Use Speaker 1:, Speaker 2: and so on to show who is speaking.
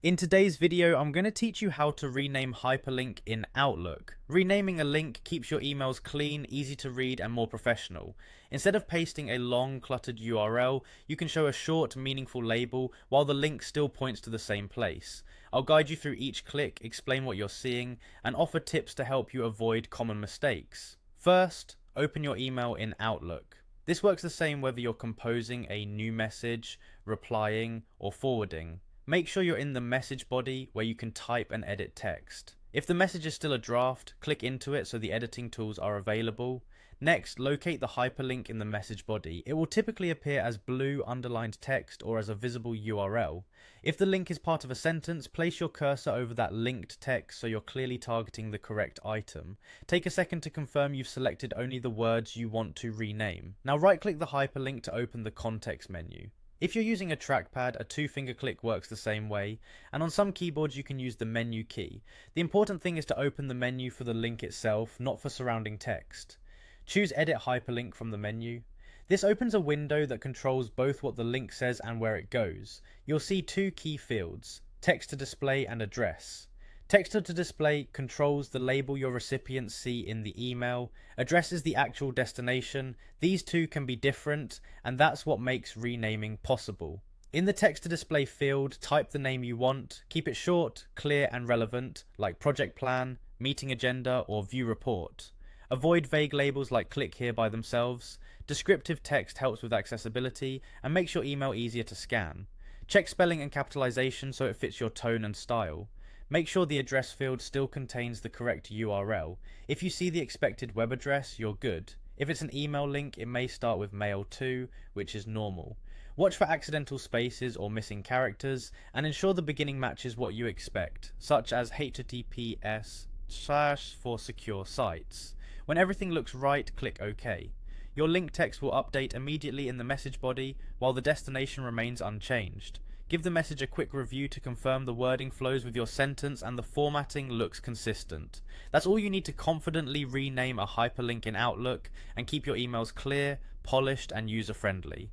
Speaker 1: In today's video, I'm going to teach you how to rename Hyperlink in Outlook. Renaming a link keeps your emails clean, easy to read, and more professional. Instead of pasting a long, cluttered URL, you can show a short, meaningful label while the link still points to the same place. I'll guide you through each click, explain what you're seeing, and offer tips to help you avoid common mistakes. First, open your email in Outlook. This works the same whether you're composing a new message, replying, or forwarding. Make sure you're in the message body where you can type and edit text. If the message is still a draft, click into it so the editing tools are available. Next, locate the hyperlink in the message body. It will typically appear as blue underlined text or as a visible URL. If the link is part of a sentence, place your cursor over that linked text so you're clearly targeting the correct item. Take a second to confirm you've selected only the words you want to rename. Now right-click the hyperlink to open the context menu. If you're using a trackpad, a two-finger click works the same way, and on some keyboards you can use the menu key. The important thing is to open the menu for the link itself, not for surrounding text. Choose Edit Hyperlink from the menu. This opens a window that controls both what the link says and where it goes. You'll see two key fields, Text to Display and Address. Text to Display controls the label your recipients see in the email. Address is the actual destination. These two can be different, and that's what makes renaming possible. In the Text to Display field, type the name you want. Keep it short, clear, and relevant, like Project Plan, Meeting Agenda, or View Report. Avoid vague labels like Click Here by themselves. Descriptive text helps with accessibility and makes your email easier to scan. Check spelling and capitalization so it fits your tone and style. Make sure the address field still contains the correct URL. If you see the expected web address, you're good. If it's an email link, it may start with mail to, which is normal. Watch for accidental spaces or missing characters, and ensure the beginning matches what you expect, such as HTTPS/ for secure sites. When everything looks right, click OK. Your link text will update immediately in the message body, while the destination remains unchanged. Give the message a quick review to confirm the wording flows with your sentence and the formatting looks consistent. That's all you need to confidently rename a hyperlink in Outlook and keep your emails clear, polished, and user-friendly.